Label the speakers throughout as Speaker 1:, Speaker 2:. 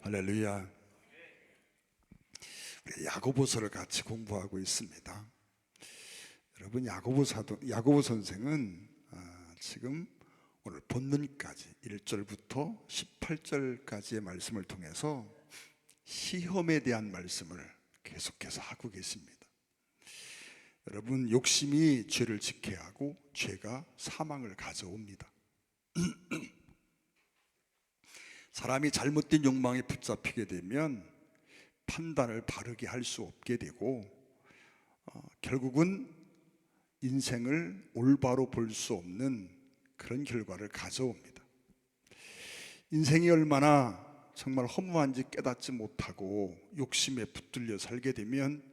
Speaker 1: 할렐루야. 우리 야고보서를 같이 공부하고 있습니다. 여러분, 야고보 선생은 지금 오늘 본문까지 1절부터 18절까지의 말씀을 통해서 시험에 대한 말씀을 계속해서 하고 계십니다. 여러분, 욕심이 죄를 짓게 하고 죄가 사망을 가져옵니다. 사람이 잘못된 욕망에 붙잡히게 되면 판단을 바르게 할 수 없게 되고 결국은 인생을 올바로 볼 수 없는 그런 결과를 가져옵니다. 인생이 얼마나 정말 허무한지 깨닫지 못하고 욕심에 붙들려 살게 되면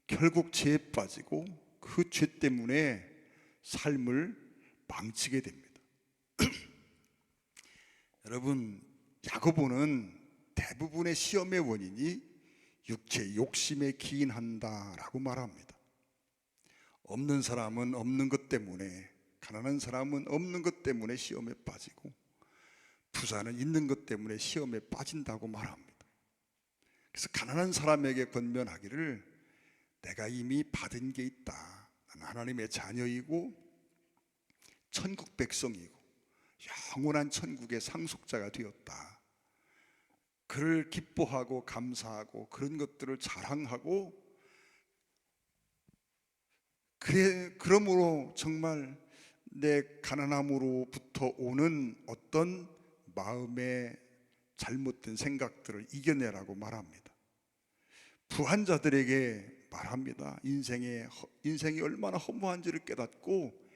Speaker 1: 결국 죄에 빠지고 그 죄 때문에 삶을 망치게 됩니다. 여러분, 야고보는 대부분의 시험의 원인이 육체의 욕심에 기인한다라고 말합니다. 없는 사람은 없는 것 때문에, 가난한 사람은 없는 것 때문에 시험에 빠지고, 부자는 있는 것 때문에 시험에 빠진다고 말합니다. 그래서 가난한 사람에게 권면하기를, 내가 이미 받은 게 있다. 나는 하나님의 자녀이고 천국 백성이고 영원한 천국의 상속자가 되었다. 그를 기뻐하고 감사하고 그런 것들을 자랑하고, 그러므로 정말 내 가난함으로부터 오는 어떤 마음의 잘못된 생각들을 이겨내라고 말합니다. 부한자들에게 말합니다. 인생이 얼마나 허무한지를 깨닫고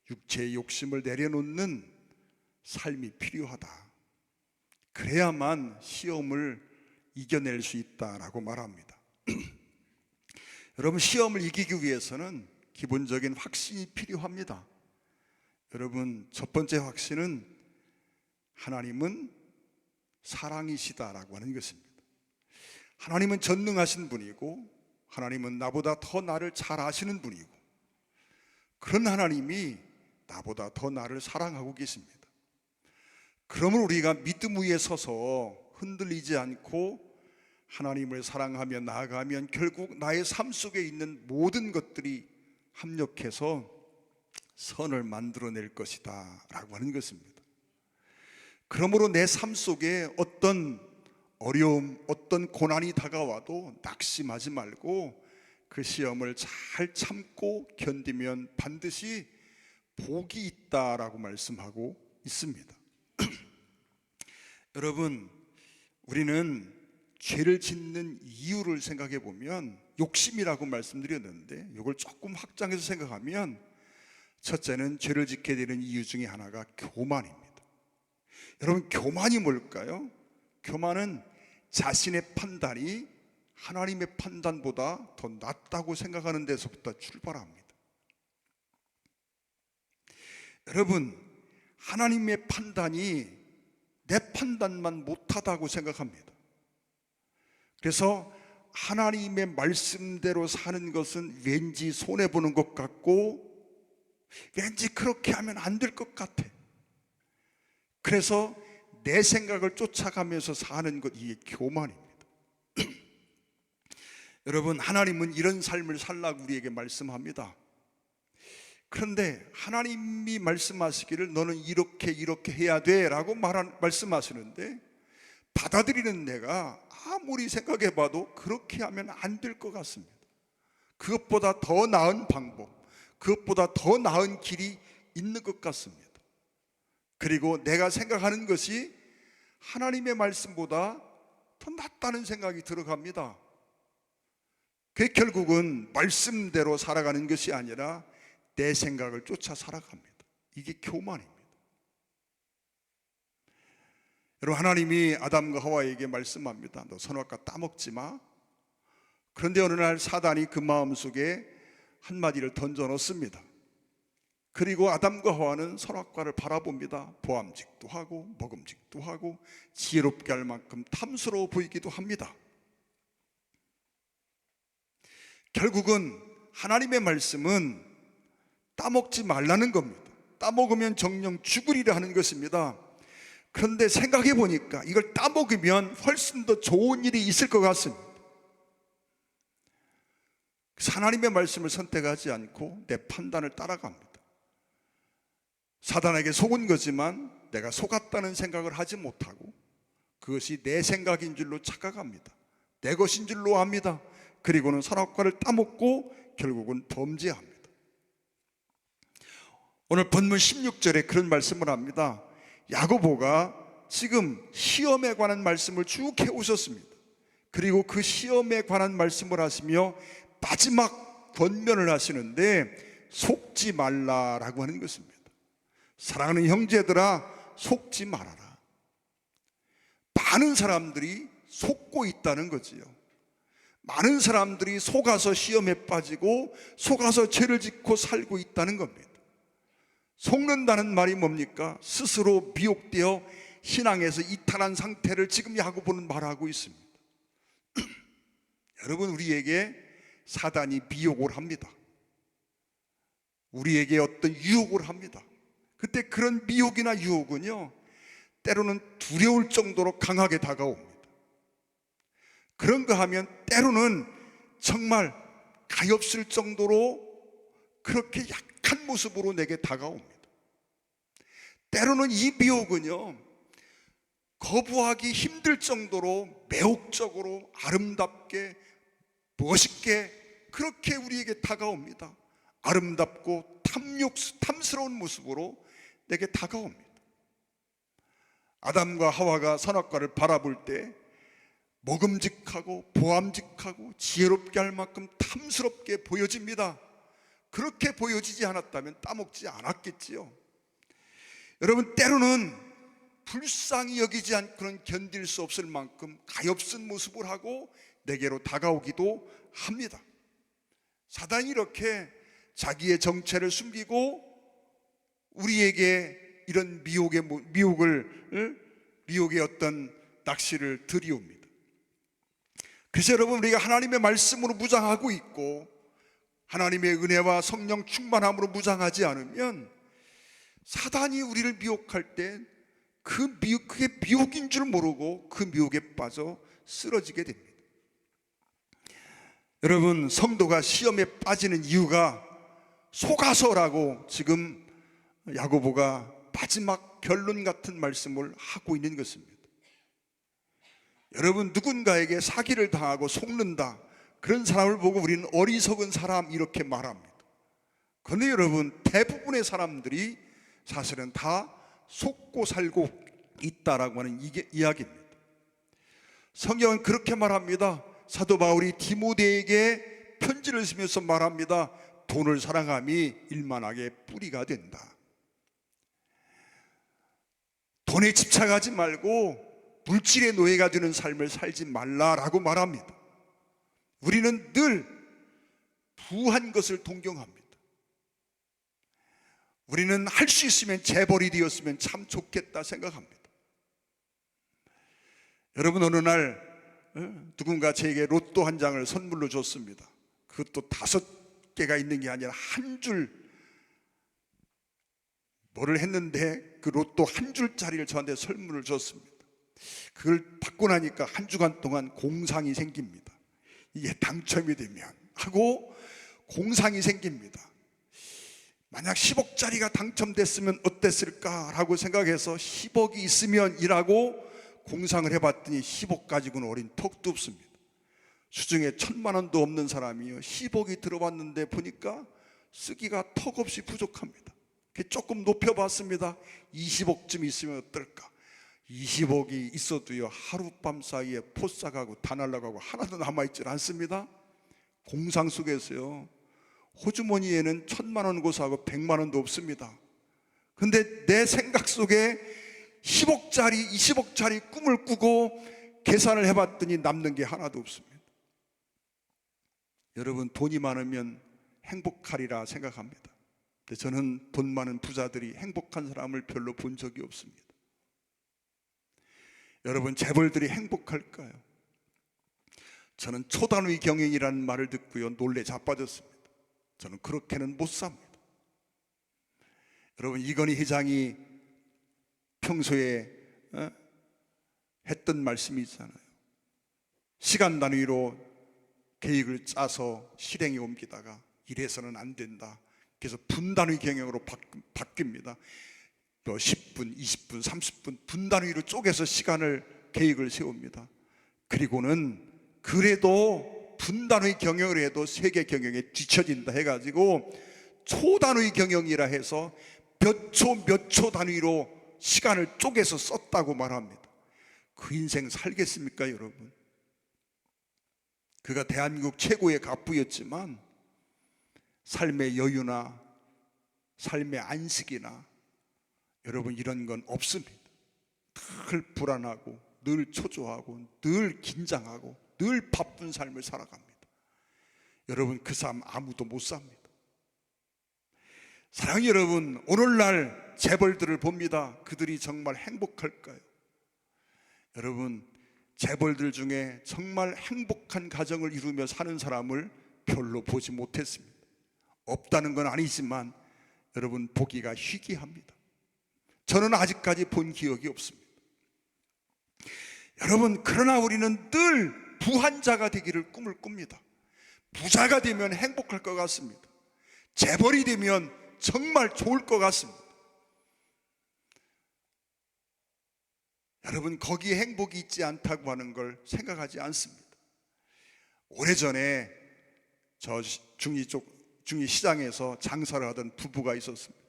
Speaker 1: 육체의 욕심을 내려놓는 삶이 필요하다. 그래야만 시험을 이겨낼 수 있다라고 말합니다. 여러분, 시험을 이기기 위해서는 기본적인 확신이 필요합니다. 여러분, 첫 번째 확신은 하나님은 사랑이시다라고 하는 것입니다. 하나님은 전능하신 분이고, 하나님은 나보다 더 나를 잘 아시는 분이고, 그런 하나님이 나보다 더 나를 사랑하고 계십니다. 그러면 우리가 믿음 위에 서서 흔들리지 않고 하나님을 사랑하며 나아가면 결국 나의 삶 속에 있는 모든 것들이 합력해서 선을 만들어낼 것이다 라고 하는 것입니다. 그러므로 내 삶 속에 어떤 어려움, 어떤 고난이 다가와도 낙심하지 말고 그 시험을 잘 참고 견디면 반드시 복이 있다라고 말씀하고 있습니다. 여러분, 우리는 죄를 짓는 이유를 생각해 보면 욕심이라고 말씀드렸는데, 이걸 조금 확장해서 생각하면 첫째는 죄를 짓게 되는 이유 중에 하나가 교만입니다. 여러분, 교만이 뭘까요? 교만은 자신의 판단이 하나님의 판단보다 더 낫다고 생각하는 데서부터 출발합니다. 여러분, 하나님의 판단이 내 판단만 못하다고 생각합니다. 그래서 하나님의 말씀대로 사는 것은 왠지 손해보는 것 같고, 왠지 그렇게 하면 안 될 것 같아. 그래서 내 생각을 쫓아가면서 사는 것, 이게 교만입니다. 여러분, 하나님은 이런 삶을 살라고 우리에게 말씀합니다. 그런데 하나님이 말씀하시기를 너는 이렇게 해야 돼 라고 말씀하시는데, 받아들이는 내가 아무리 생각해 봐도 그렇게 하면 안 될 것 같습니다. 그것보다 더 나은 방법, 그것보다 더 나은 길이 있는 것 같습니다. 그리고 내가 생각하는 것이 하나님의 말씀보다 더 낫다는 생각이 들어갑니다. 그게 결국은 말씀대로 살아가는 것이 아니라 내 생각을 쫓아 살아갑니다. 이게 교만입니다. 여러분, 하나님이 아담과 하와에게 말씀합니다. 너 선악과 따먹지 마. 그런데 어느 날 사단이 그 마음속에 한마디를 던져 넣습니다. 그리고 아담과 하와는 선악과를 바라봅니다. 보암직도 하고 먹음직도 하고 지혜롭게 할 만큼 탐스러워 보이기도 합니다. 결국은 하나님의 말씀은 따먹지 말라는 겁니다. 따먹으면 정녕 죽으리라 하는 것입니다. 그런데 생각해 보니까 이걸 따먹으면 훨씬 더 좋은 일이 있을 것 같습니다. 하나님의 말씀을 선택하지 않고 내 판단을 따라갑니다. 사단에게 속은 거지만 내가 속았다는 생각을 하지 못하고 그것이 내 생각인 줄로 착각합니다. 내 것인 줄로 압니다. 그리고는 선악과를 따먹고 결국은 범죄합니다. 오늘 본문 16절에 그런 말씀을 합니다. 야고보가 지금 시험에 관한 말씀을 쭉 해오셨습니다. 그리고 그 시험에 관한 말씀을 하시며 마지막 권면을 하시는데 속지 말라라고 하는 것입니다. 사랑하는 형제들아, 속지 말아라. 많은 사람들이 속고 있다는 거지요. 많은 사람들이 속아서 시험에 빠지고 속아서 죄를 짓고 살고 있다는 겁니다. 속는다는 말이 뭡니까? 스스로 미혹되어 신앙에서 이탈한 상태를 지금 야고보는 말하고 있습니다. 여러분, 우리에게 사단이 미혹을 합니다. 우리에게 어떤 유혹을 합니다. 그때 그런 미혹이나 유혹은요, 때로는 두려울 정도로 강하게 다가옵니다. 그런가 하면 때로는 정말 가엾을 정도로 그렇게 약한 모습으로 내게 다가옵니다. 때로는 이 미혹은요, 거부하기 힘들 정도로 매혹적으로 아름답게 멋있게 그렇게 우리에게 다가옵니다. 아름답고 탐스러운 모습으로 내게 다가옵니다. 아담과 하와가 선악과를 바라볼 때 먹음직하고 보암직하고 지혜롭게 할 만큼 탐스럽게 보여집니다. 그렇게 보여지지 않았다면 따먹지 않았겠지요. 여러분, 때로는 불쌍히 여기지 않고는 견딜 수 없을 만큼 가엾은 모습을 하고 내게로 다가오기도 합니다. 사단이 이렇게 자기의 정체를 숨기고 우리에게 이런 미혹의 어떤 낚시를 들이옵니다. 그래서 여러분, 우리가 하나님의 말씀으로 무장하고 있고 하나님의 은혜와 성령 충만함으로 무장하지 않으면 사단이 우리를 미혹할 때 그게 미혹인 줄 모르고 그 미혹에 빠져 쓰러지게 됩니다. 여러분, 성도가 시험에 빠지는 이유가 속아서라고 지금 야고보가 마지막 결론 같은 말씀을 하고 있는 것입니다. 여러분, 누군가에게 사기를 당하고 속는다, 그런 사람을 보고 우리는 어리석은 사람 이렇게 말합니다. 그런데 여러분, 대부분의 사람들이 사실은 다 속고 살고 있다라고 하는 이야기입니다. 성경은 그렇게 말합니다. 사도 바울이 디모데에게 편지를 쓰면서 말합니다. 돈을 사랑함이 일만하게 뿌리가 된다. 돈에 집착하지 말고 물질의 노예가 되는 삶을 살지 말라라고 말합니다. 우리는 늘 부한 것을 동경합니다. 우리는 할 수 있으면 재벌이 되었으면 참 좋겠다 생각합니다. 여러분, 어느 날 누군가 제게 로또 한 장을 선물로 줬습니다. 그것도 5개가 있는 게 아니라 한 줄, 뭐를 했는데 그 로또 한 줄짜리를 저한테 선물을 줬습니다. 그걸 받고 나니까 한 주간 동안 공상이 생깁니다. 이게 당첨이 되면 하고 공상이 생깁니다. 만약 10억짜리가 당첨됐으면 어땠을까라고 생각해서 10억이 있으면 이라고 공상을 해봤더니 10억 가지고는 어린 턱도 없습니다. 수중에 1,000만 원도 없는 사람이요, 10억이 들어왔는데 보니까 쓰기가 턱없이 부족합니다. 조금 높여봤습니다. 20억쯤 있으면 어떨까? 20억이 있어도요, 하룻밤 사이에 포싹하고 다 날아가고 하나도 남아있질 않습니다. 공상 속에서요, 호주머니에는 1,000만 원 고사하고 100만 원도 없습니다. 근데 내 생각 속에 10억짜리 20억짜리 꿈을 꾸고 계산을 해봤더니 남는 게 하나도 없습니다. 여러분, 돈이 많으면 행복하리라 생각합니다. 근데 저는 돈 많은 부자들이 행복한 사람을 별로 본 적이 없습니다. 여러분, 재벌들이 행복할까요? 저는 초단위 경영이라는 말을 듣고요, 놀래 자빠졌습니다. 저는 그렇게는 못 삽니다. 여러분, 이건희 회장이 평소에 에? 했던 말씀이 있잖아요. 시간 단위로 계획을 짜서 실행에 옮기다가 이래서는 안 된다. 그래서 분 단위 경영으로 바뀝니다. 10분, 20분, 30분 분 단위로 쪼개서 시간을 계획을 세웁니다. 그리고는 그래도 분 단위 경영을 해도 세계 경영에 뒤처진다 해가지고 초 단위 경영이라 해서 몇 초 단위로 시간을 쪼개서 썼다고 말합니다. 그 인생 살겠습니까, 여러분? 그가 대한민국 최고의 갑부였지만 삶의 여유나 삶의 안식이나 여러분 이런 건 없습니다. 늘 불안하고 늘 초조하고 늘 긴장하고 늘 바쁜 삶을 살아갑니다. 여러분 그 삶 아무도 못 삽니다. 사랑하는 여러분, 오늘날 재벌들을 봅니다. 그들이 정말 행복할까요? 여러분, 재벌들 중에 정말 행복한 가정을 이루며 사는 사람을 별로 보지 못했습니다. 없다는 건 아니지만 여러분 보기가 희귀합니다. 저는 아직까지 본 기억이 없습니다. 여러분, 그러나 우리는 늘 부한자가 되기를 꿈을 꿉니다. 부자가 되면 행복할 것 같습니다. 재벌이 되면 정말 좋을 것 같습니다. 여러분, 거기에 행복이 있지 않다고 하는 걸 생각하지 않습니다. 오래전에 저 중리 시장에서 장사를 하던 부부가 있었습니다.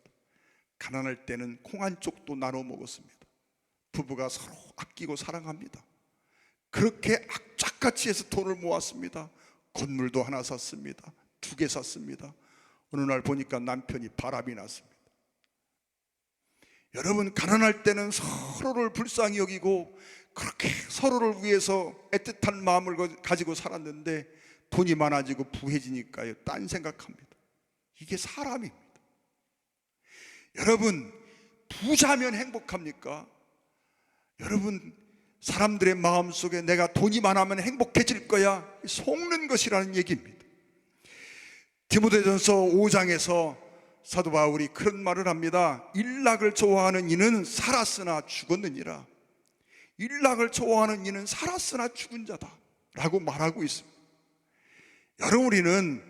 Speaker 1: 가난할 때는 콩 한 쪽도 나눠 먹었습니다. 부부가 서로 아끼고 사랑합니다. 그렇게 악착같이 해서 돈을 모았습니다. 건물도 하나 샀습니다. 2개 샀습니다. 어느 날 보니까 남편이 바람이 났습니다. 여러분, 가난할 때는 서로를 불쌍히 여기고 그렇게 서로를 위해서 애틋한 마음을 가지고 살았는데 돈이 많아지고 부해지니까요, 딴 생각합니다. 이게 사람입니다. 여러분, 부자면 행복합니까? 여러분, 사람들의 마음속에 내가 돈이 많으면 행복해질 거야, 속는 것이라는 얘기입니다. 디모데전서 5장에서 사도 바울이 그런 말을 합니다. 일락을 좋아하는 이는 살았으나 죽었느니라. 일락을 좋아하는 이는 살았으나 죽은 자다 라고 말하고 있습니다. 여러분, 우리는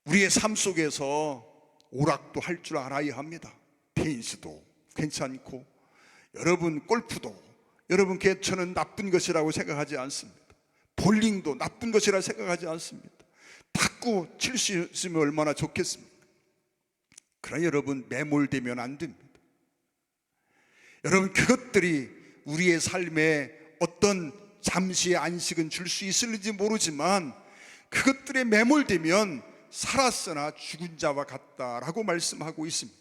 Speaker 1: 우리의 삶 속에서 오락도 할 줄 알아야 합니다. 테니스도 괜찮고, 여러분 골프도 여러분 저는 나쁜 것이라고 생각하지 않습니다. 볼링도 나쁜 것이라 생각하지 않습니다. 탁구 칠 수 있으면 얼마나 좋겠습니까? 그러나 여러분, 매몰되면 안 됩니다. 여러분, 그것들이 우리의 삶에 어떤 잠시의 안식은 줄 수 있을지 모르지만 그것들에 매몰되면 살았으나 죽은 자와 같다라고 말씀하고 있습니다.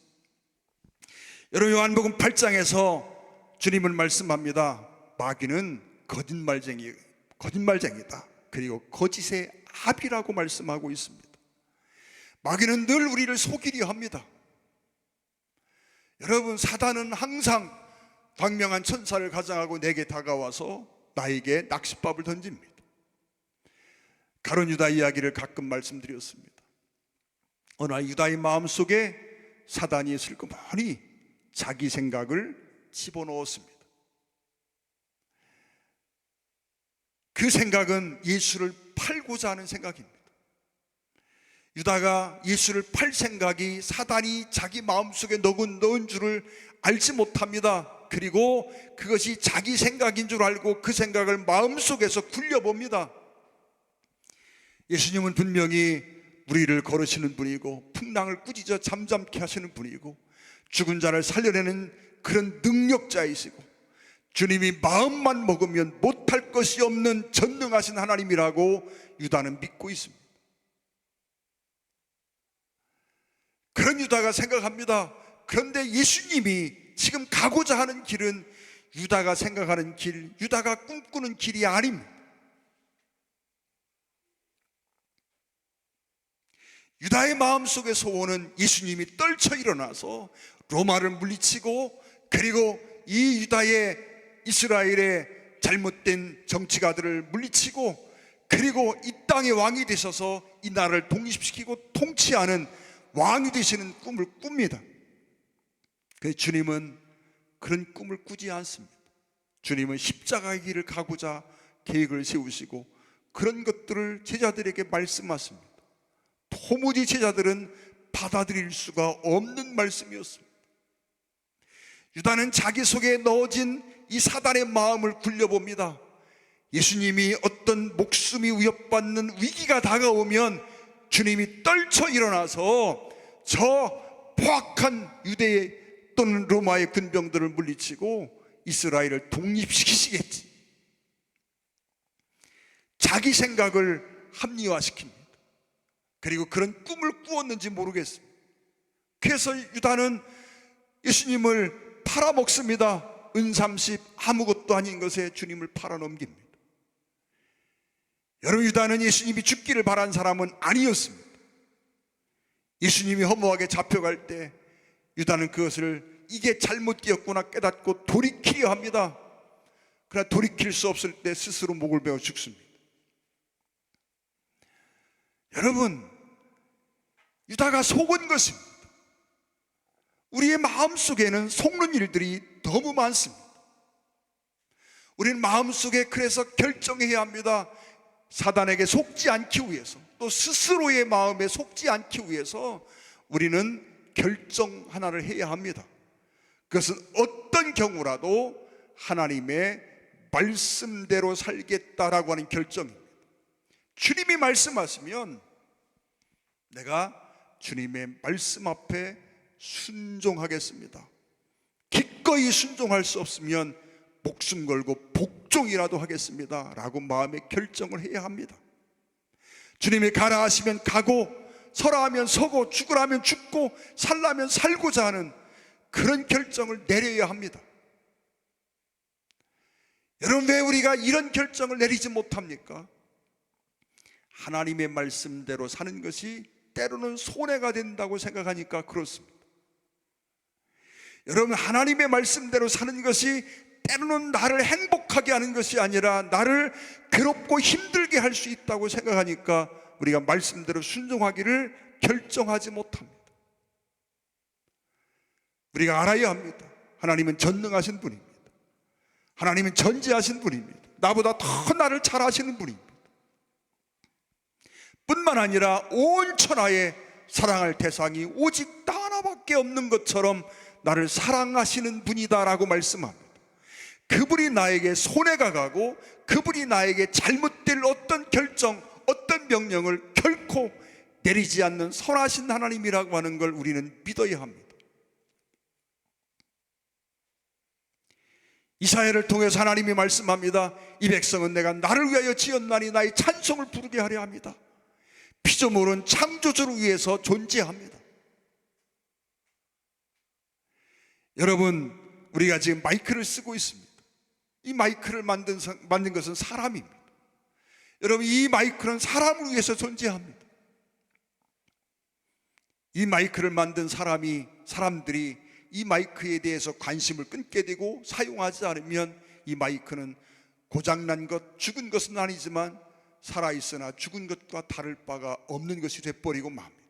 Speaker 1: 여러분, 요한복음 8장에서 주님은 말씀합니다. 마귀는 거짓말쟁이다. 그리고 거짓의 합이라고 말씀하고 있습니다. 마귀는 늘 우리를 속이려 합니다. 여러분, 사단은 항상 광명한 천사를 가장하고 내게 다가와서 나에게 낚싯밥을 던집니다. 가룟 유다 이야기를 가끔 말씀드렸습니다. 어느 날 유다의 마음속에 사단이 슬그머니 자기 생각을 집어넣었습니다. 그 생각은 예수를 팔고자 하는 생각입니다. 유다가 예수를 팔 생각이 사단이 자기 마음속에 넣은 줄을 알지 못합니다. 그리고 그것이 자기 생각인 줄 알고 그 생각을 마음속에서 굴려봅니다. 예수님은 분명히 우리를 거르시는 분이고 풍랑을 꾸짖어 잠잠케 하시는 분이고 죽은 자를 살려내는 그런 능력자이시고 주님이 마음만 먹으면 못할 것이 없는 전능하신 하나님이라고 유다는 믿고 있습니다. 그런 유다가 생각합니다. 그런데 예수님이 지금 가고자 하는 길은 유다가 생각하는 길, 유다가 꿈꾸는 길이 아닙니다. 유다의 마음속의 소원은 예수님이 떨쳐 일어나서 로마를 물리치고 그리고 이 유다의 이스라엘의 잘못된 정치가들을 물리치고 그리고 이 땅의 왕이 되셔서 이 나라를 독립시키고 통치하는 왕이 되시는 꿈을 꿉니다. 그래서 주님은 그런 꿈을 꾸지 않습니다. 주님은 십자가의 길을 가고자 계획을 세우시고 그런 것들을 제자들에게 말씀하십니다. 도무지 제자들은 받아들일 수가 없는 말씀이었습니다. 유다는 자기 속에 넣어진 이 사단의 마음을 굴려봅니다. 예수님이 어떤 목숨이 위협받는 위기가 다가오면 주님이 떨쳐 일어나서 저 포악한 유대 또는 로마의 군병들을 물리치고 이스라엘을 독립시키시겠지. 자기 생각을 합리화시킵니다. 그리고 그런 꿈을 꾸었는지 모르겠습니다. 그래서 유다는 예수님을 팔아먹습니다. 은30 아무것도 아닌 것에 주님을 팔아넘깁니다. 여러분, 유다는 예수님이 죽기를 바란 사람은 아니었습니다. 예수님이 허무하게 잡혀갈 때 유다는 그것을 이게 잘못되었구나 깨닫고 돌이키려 합니다. 그러나 돌이킬 수 없을 때 스스로 목을 베어 죽습니다. 여러분, 유다가 속은 것입니다. 우리의 마음속에는 속는 일들이 너무 많습니다. 우리는 마음속에 그래서 결정해야 합니다. 사단에게 속지 않기 위해서, 또 스스로의 마음에 속지 않기 위해서 우리는 결정 하나를 해야 합니다. 그것은 어떤 경우라도 하나님의 말씀대로 살겠다라고 하는 결정입니다. 주님이 말씀하시면 내가 주님의 말씀 앞에 순종하겠습니다. 기꺼이 순종할 수 없으면 목숨 걸고 복종이라도 하겠습니다 라고 마음의 결정을 해야 합니다. 주님이 가라 하시면 가고, 서라 하면 서고, 죽으라 하면 죽고, 살라면 살고자 하는 그런 결정을 내려야 합니다. 여러분, 왜 우리가 이런 결정을 내리지 못합니까? 하나님의 말씀대로 사는 것이 때로는 손해가 된다고 생각하니까 그렇습니다. 여러분, 하나님의 말씀대로 사는 것이 때로는 나를 행복하게 하는 것이 아니라 나를 괴롭고 힘들게 할 수 있다고 생각하니까 우리가 말씀대로 순종하기를 결정하지 못합니다. 우리가 알아야 합니다. 하나님은 전능하신 분입니다. 하나님은 전지하신 분입니다. 나보다 더 나를 잘 아시는 분입니다. 뿐만 아니라 온 천하에 사랑할 대상이 오직 나 하나밖에 없는 것처럼 나를 사랑하시는 분이다라고 말씀합니다. 그분이 나에게 손해가 가고 그분이 나에게 잘못될 어떤 결정, 어떤 명령을 결코 내리지 않는 선하신 하나님이라고 하는 걸 우리는 믿어야 합니다. 이사야를 통해서 하나님이 말씀합니다. 이 백성은 내가 나를 위하여 지었나니 나의 찬송을 부르게 하려 합니다. 피조물은 창조주를 위해서 존재합니다. 여러분, 우리가 지금 마이크를 쓰고 있습니다. 이 마이크를 만든 것은 사람입니다. 여러분, 이 마이크는 사람을 위해서 존재합니다. 이 마이크를 만든 사람들이 이 마이크에 대해서 관심을 끊게 되고 사용하지 않으면 이 마이크는 고장난 것, 죽은 것은 아니지만 살아있으나 죽은 것과 다를 바가 없는 것이 돼버리고 맙니다.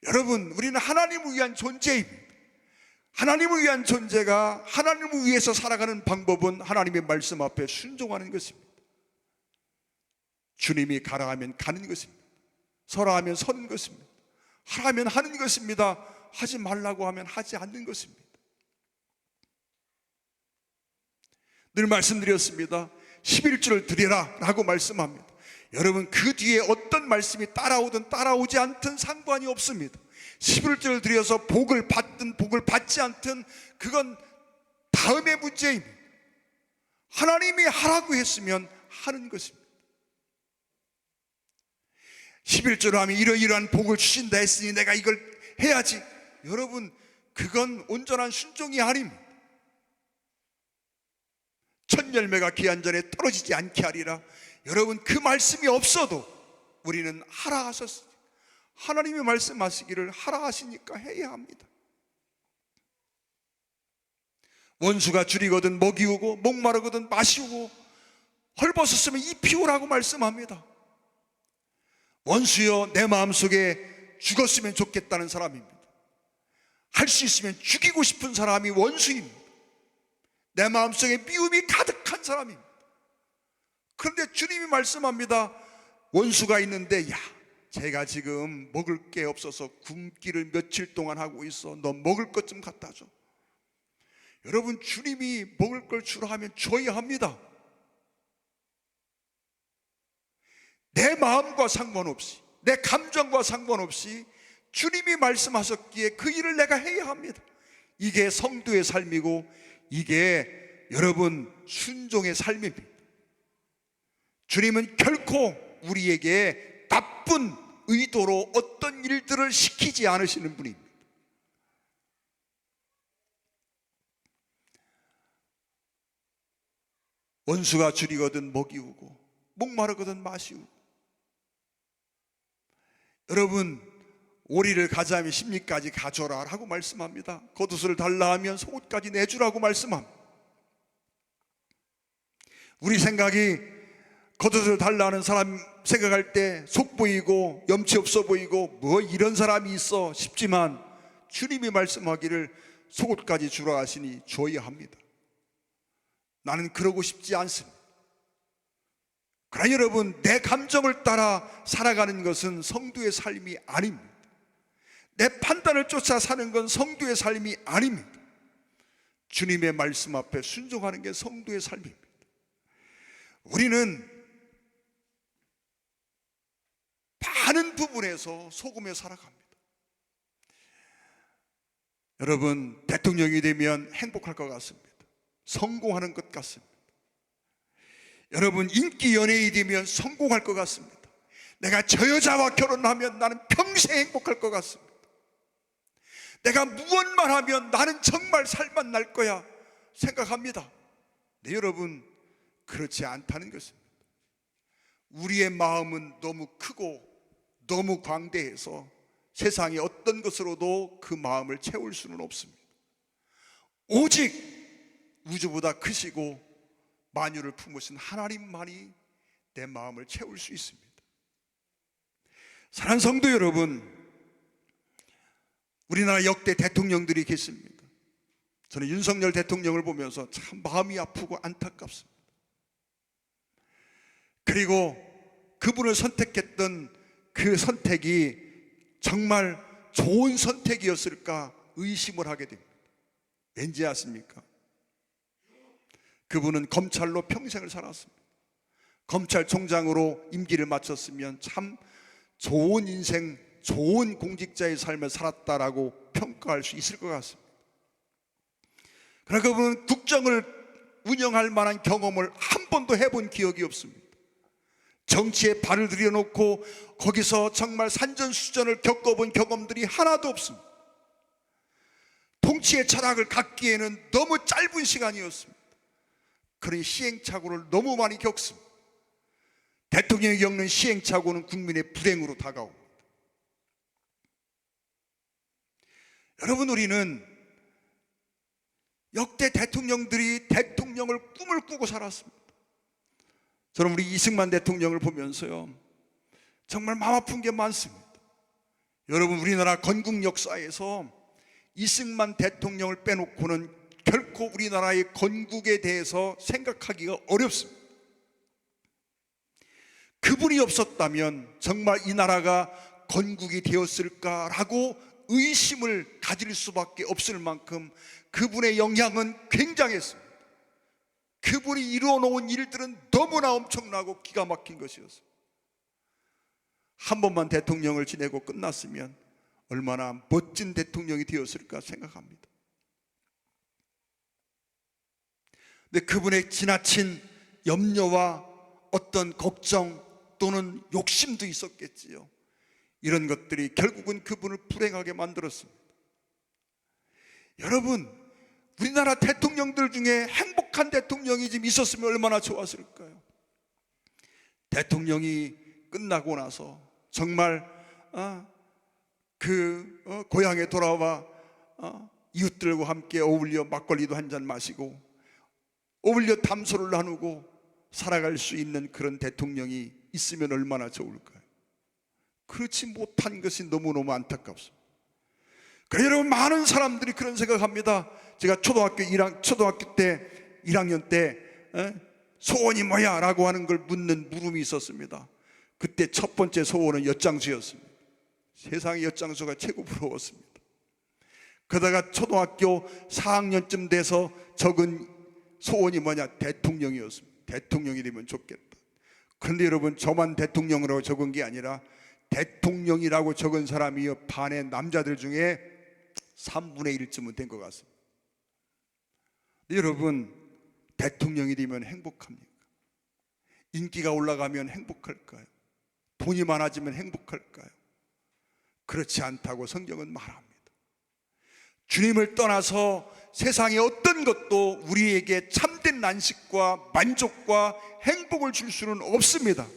Speaker 1: 여러분, 우리는 하나님을 위한 존재입니다. 하나님을 위한 존재가 하나님을 위해서 살아가는 방법은 하나님의 말씀 앞에 순종하는 것입니다. 주님이 가라 하면 가는 것입니다. 서라 하면 서는 것입니다. 하라면 하는 것입니다. 하지 말라고 하면 하지 않는 것입니다. 늘 말씀드렸습니다. 11조를 드리라 라고 말씀합니다. 여러분, 그 뒤에 어떤 말씀이 따라오든 따라오지 않든 상관이 없습니다. 11조를 드려서 복을 받든 복을 받지 않든 그건 다음의 문제입니다. 하나님이 하라고 했으면 하는 것입니다. 11조로 하면 이러이러한 복을 주신다 했으니 내가 이걸 해야지. 여러분, 그건 온전한 순종이 아닙니다. 첫 열매가 기한 전에 떨어지지 않게 하리라. 여러분, 그 말씀이 없어도 우리는 하라 하셨습니다. 하나님이 말씀하시기를 하라 하시니까 해야 합니다. 원수가 줄이거든 먹이우고 목마르거든 마시우고 헐벗었으면 이 피우라고 말씀합니다. 원수여, 내 마음속에 죽었으면 좋겠다는 사람입니다. 할 수 있으면 죽이고 싶은 사람이 원수입니다. 내 마음속에 미움이 가득한 사람입니다. 그런데 주님이 말씀합니다. 원수가 있는데, 야, 제가 지금 먹을 게 없어서 굶기를 며칠 동안 하고 있어. 너 먹을 것 좀 갖다 줘. 여러분, 주님이 먹을 걸 주라 하면 줘야 합니다. 내 마음과 상관없이, 내 감정과 상관없이 주님이 말씀하셨기에 그 일을 내가 해야 합니다. 이게 성도의 삶이고, 이게 여러분 순종의 삶입니다. 주님은 결코 우리에게 나쁜 의도로 어떤 일들을 시키지 않으시는 분입니다. 원수가 줄이거든 먹이우고 목마르거든 마시우고. 여러분, 오리를 가자면 십리까지 가져라 라고 말씀합니다. 겉옷을 달라 하면 속옷까지 내주라고 말씀합니다. 우리 생각이 겉옷을 달라 하는 사람 생각할 때 속 보이고 염치 없어 보이고 뭐 이런 사람이 있어 싶지만, 주님이 말씀하기를 속옷까지 주라 하시니 줘야 합니다. 나는 그러고 싶지 않습니다. 그러나 여러분, 내 감정을 따라 살아가는 것은 성도의 삶이 아닙니다. 내 판단을 쫓아 사는 건 성도의 삶이 아닙니다. 주님의 말씀 앞에 순종하는 게 성도의 삶입니다. 우리는 많은 부분에서 속으며 살아갑니다. 여러분, 대통령이 되면 행복할 것 같습니다. 성공하는 것 같습니다. 여러분, 인기 연예인이 되면 성공할 것 같습니다. 내가 저 여자와 결혼하면 나는 평생 행복할 것 같습니다. 내가 무엇만 하면 나는 정말 살만 날 거야 생각합니다. 네, 여러분, 그렇지 않다는 것입니다. 우리의 마음은 너무 크고 너무 광대해서 세상의 어떤 것으로도 그 마음을 채울 수는 없습니다. 오직 우주보다 크시고 만유를 품으신 하나님만이 내 마음을 채울 수 있습니다. 사랑하는 성도 여러분, 우리나라 역대 대통령들이 계십니다. 저는 윤석열 대통령을 보면서 참 마음이 아프고 안타깝습니다. 그리고 그분을 선택했던 그 선택이 정말 좋은 선택이었을까 의심을 하게 됩니다. 왠지 아십니까? 그분은 검찰로 평생을 살았습니다. 검찰총장으로 임기를 마쳤으면 참 좋은 인생, 좋은 공직자의 삶을 살았다라고 평가할 수 있을 것 같습니다. 그러나 그분은 국정을 운영할 만한 경험을 한 번도 해본 기억이 없습니다. 정치에 발을 들여놓고 거기서 정말 산전수전을 겪어본 경험들이 하나도 없습니다. 통치의 철학을 갖기에는 너무 짧은 시간이었습니다. 그런 시행착오를 너무 많이 겪습니다. 대통령이 겪는 시행착오는 국민의 불행으로 다가옵니다. 여러분, 우리는 역대 대통령들이 대통령을 꿈을 꾸고 살았습니다. 저는 우리 이승만 대통령을 보면서요, 정말 마음 아픈 게 많습니다. 여러분, 우리나라 건국 역사에서 이승만 대통령을 빼놓고는 결코 우리나라의 건국에 대해서 생각하기가 어렵습니다. 그분이 없었다면 정말 이 나라가 건국이 되었을까라고 의심을 가질 수밖에 없을 만큼 그분의 영향은 굉장했습니다. 그분이 이루어 놓은 일들은 너무나 엄청나고 기가 막힌 것이었습니다. 한 번만 대통령을 지내고 끝났으면 얼마나 멋진 대통령이 되었을까 생각합니다. 근데 그분의 지나친 염려와 어떤 걱정 또는 욕심도 있었겠지요. 이런 것들이 결국은 그분을 불행하게 만들었습니다. 여러분, 우리나라 대통령들 중에 행복한 대통령이 좀 있었으면 얼마나 좋았을까요? 대통령이 끝나고 나서 정말 고향에 돌아와 이웃들과 함께 어울려 막걸리도 한잔 마시고 어울려 담소를 나누고 살아갈 수 있는 그런 대통령이 있으면 얼마나 좋을까요? 그렇지 못한 것이 너무너무 안타깝습니다. 그래서 여러분, 많은 사람들이 그런 생각합니다. 제가 초등학교 때 1학년 때 소원이 뭐야? 라고 하는 걸 묻는 물음이 있었습니다. 그때 첫 번째 소원은 엿장수였습니다. 세상에 엿장수가 최고 부러웠습니다. 그러다가 초등학교 4학년쯤 돼서 적은 소원이 뭐냐? 대통령이었습니다. 대통령이 되면 좋겠다. 그런데 여러분, 저만 대통령으로 적은 게 아니라 대통령이라고 적은 사람이 반의 남자들 중에 3분의 1쯤은 된 것 같습니다. 여러분, 대통령이 되면 행복합니까? 인기가 올라가면 행복할까요? 돈이 많아지면 행복할까요? 그렇지 않다고 성경은 말합니다. 주님을 떠나서 세상의 어떤 것도 우리에게 참된 안식과 만족과 행복을 줄 수는 없습니다.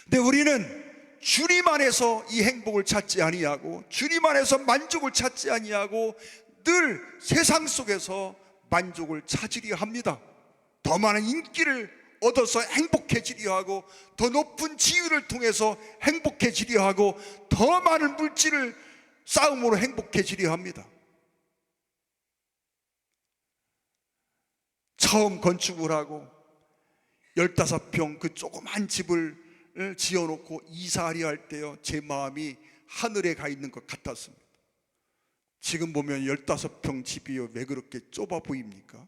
Speaker 1: 근데 우리는 주님 안에서 이 행복을 찾지 아니하고, 주님 안에서 만족을 찾지 아니하고, 늘 세상 속에서 만족을 찾으려 합니다. 더 많은 인기를 얻어서 행복해지려 하고, 더 높은 지위를 통해서 행복해지려 하고, 더 많은 물질을 싸움으로 행복해지려 합니다. 처음 건축을 하고 15평 그 조그만 집을 지어놓고 이사하려 할 때요, 제 마음이 하늘에 가 있는 것 같았습니다. 지금 보면 15평 집이요, 왜 그렇게 좁아 보입니까?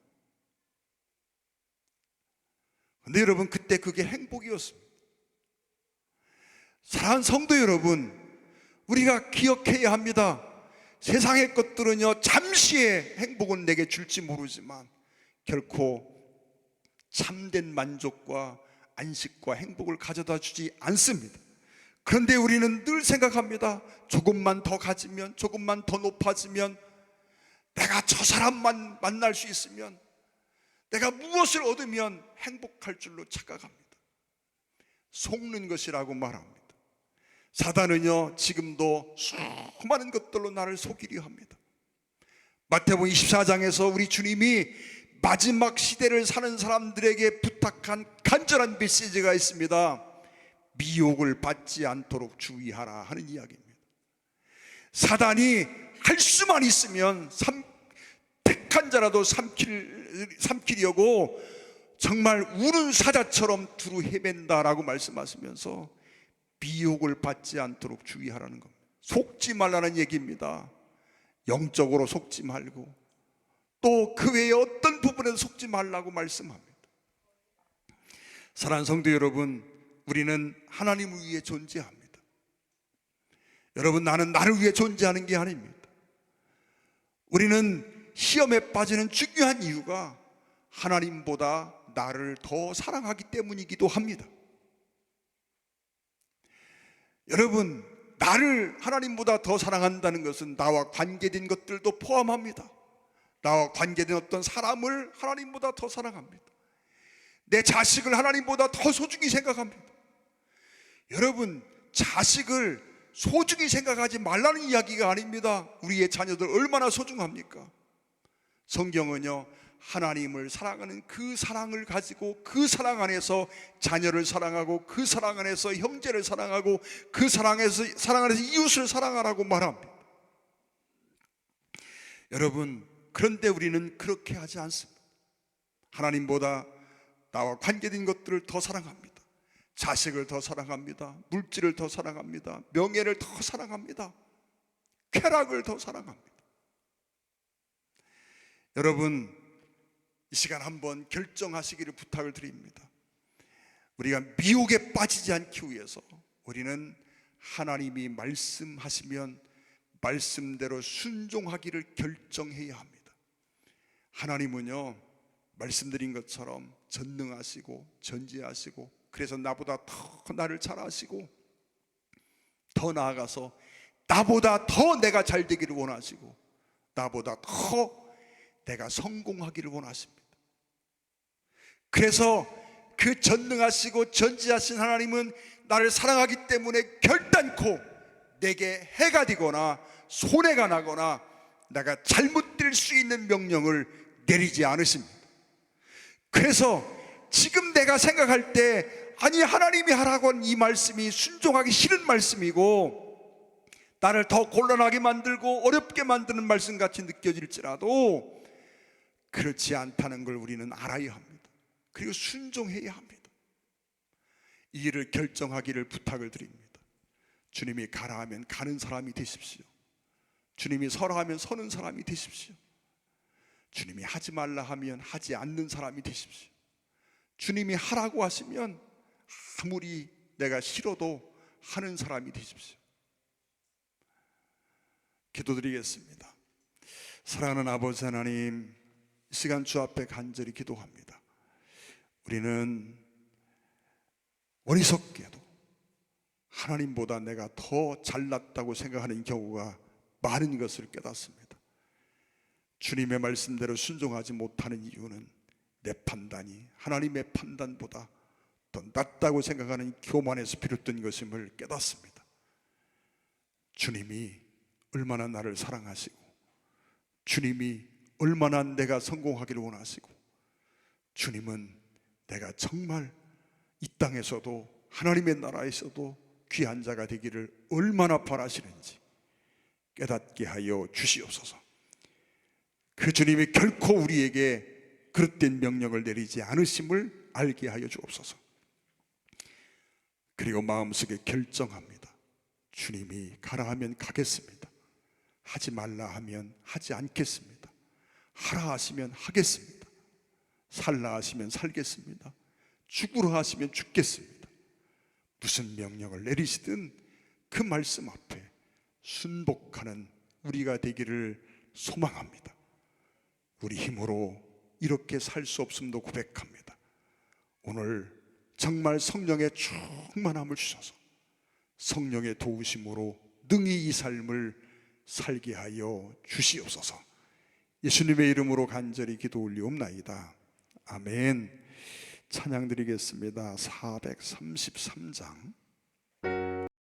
Speaker 1: 근데 여러분, 그때 그게 행복이었습니다. 사랑하는 성도 여러분, 우리가 기억해야 합니다. 세상의 것들은요, 잠시의 행복은 내게 줄지 모르지만 결코 참된 만족과 안식과 행복을 가져다 주지 않습니다. 그런데 우리는 늘 생각합니다. 조금만 더 가지면, 조금만 더 높아지면, 내가 저 사람만 만날 수 있으면, 내가 무엇을 얻으면 행복할 줄로 착각합니다. 속는 것이라고 말합니다. 사단은요, 지금도 수많은 것들로 나를 속이려 합니다. 마태복음 24장에서 우리 주님이 마지막 시대를 사는 사람들에게 부탁한 간절한 메시지가 있습니다. 미혹을 받지 않도록 주의하라 하는 이야기입니다. 사단이 할 수만 있으면 택한 자라도 삼키려고 정말 우는 사자처럼 두루 헤맨다라고 말씀하시면서 미혹을 받지 않도록 주의하라는 겁니다. 속지 말라는 얘기입니다. 영적으로 속지 말고, 또 그 외에 어떤 부분에서 속지 말라고 말씀합니다. 사랑하는 성도 여러분, 우리는 하나님을 위해 존재합니다. 여러분, 나는 나를 위해 존재하는 게 아닙니다. 우리는 시험에 빠지는 중요한 이유가 하나님보다 나를 더 사랑하기 때문이기도 합니다. 여러분, 나를 하나님보다 더 사랑한다는 것은 나와 관계된 것들도 포함합니다. 나와 관계된 어떤 사람을 하나님보다 더 사랑합니다. 내 자식을 하나님보다 더 소중히 생각합니다. 여러분, 자식을 소중히 생각하지 말라는 이야기가 아닙니다. 우리의 자녀들 얼마나 소중합니까? 성경은요, 하나님을 사랑하는 그 사랑을 가지고 그 사랑 안에서 자녀를 사랑하고, 그 사랑 안에서 형제를 사랑하고, 그 사랑 안에서 이웃을 사랑하라고 말합니다. 여러분, 그런데 우리는 그렇게 하지 않습니다. 하나님보다 나와 관계된 것들을 더 사랑합니다. 자식을 더 사랑합니다. 물질을 더 사랑합니다. 명예를 더 사랑합니다. 쾌락을 더 사랑합니다. 여러분, 이 시간 한번 결정하시기를 부탁을 드립니다. 우리가 미혹에 빠지지 않기 위해서 우리는 하나님이 말씀하시면 말씀대로 순종하기를 결정해야 합니다. 하나님은요, 말씀드린 것처럼 전능하시고 전지하시고, 그래서 나보다 더 나를 잘 아시고, 더 나아가서 나보다 더 내가 잘 되기를 원하시고, 나보다 더 내가 성공하기를 원하십니다. 그래서 그 전능하시고 전지하신 하나님은 나를 사랑하기 때문에 결단코 내게 해가 되거나 손해가 나거나 내가 잘못될 수 있는 명령을 내리지 않으십니다. 그래서 지금 내가 생각할 때, 아니 하나님이 하라고 한 이 말씀이 순종하기 싫은 말씀이고, 나를 더 곤란하게 만들고 어렵게 만드는 말씀같이 느껴질지라도 그렇지 않다는 걸 우리는 알아야 합니다. 그리고 순종해야 합니다. 이 일을 결정하기를 부탁을 드립니다. 주님이 가라 하면 가는 사람이 되십시오. 주님이 서라 하면 서는 사람이 되십시오. 주님이 하지 말라 하면 하지 않는 사람이 되십시오. 주님이 하라고 하시면 아무리 내가 싫어도 하는 사람이 되십시오. 기도드리겠습니다. 사랑하는 아버지 하나님, 이 시간 주 앞에 간절히 기도합니다. 우리는 어리석게도 하나님보다 내가 더 잘났다고 생각하는 경우가 많은 것을 깨닫습니다. 주님의 말씀대로 순종하지 못하는 이유는 내 판단이 하나님의 판단보다 더 낫다고 생각하는 교만에서 비롯된 것임을 깨닫습니다. 주님이 얼마나 나를 사랑하시고, 주님이 얼마나 내가 성공하기를 원하시고, 주님은 내가 정말 이 땅에서도 하나님의 나라에서도 귀한 자가 되기를 얼마나 바라시는지 깨닫게 하여 주시옵소서. 그 주님이 결코 우리에게 그릇된 명령을 내리지 않으심을 알게 하여 주옵소서. 그리고 마음속에 결정합니다. 주님이 가라 하면 가겠습니다. 하지 말라 하면 하지 않겠습니다. 하라 하시면 하겠습니다. 살라 하시면 살겠습니다. 죽으라 하시면 죽겠습니다. 무슨 명령을 내리시든 그 말씀 앞에 순복하는 우리가 되기를 소망합니다. 우리 힘으로 이렇게 살 수 없음도 고백합니다. 오늘 정말 성령의 충만함을 주셔서 성령의 도우심으로 능히 이 삶을 살게 하여 주시옵소서. 예수님의 이름으로 간절히 기도 올리옵나이다. 아멘. 찬양 드리겠습니다. 433장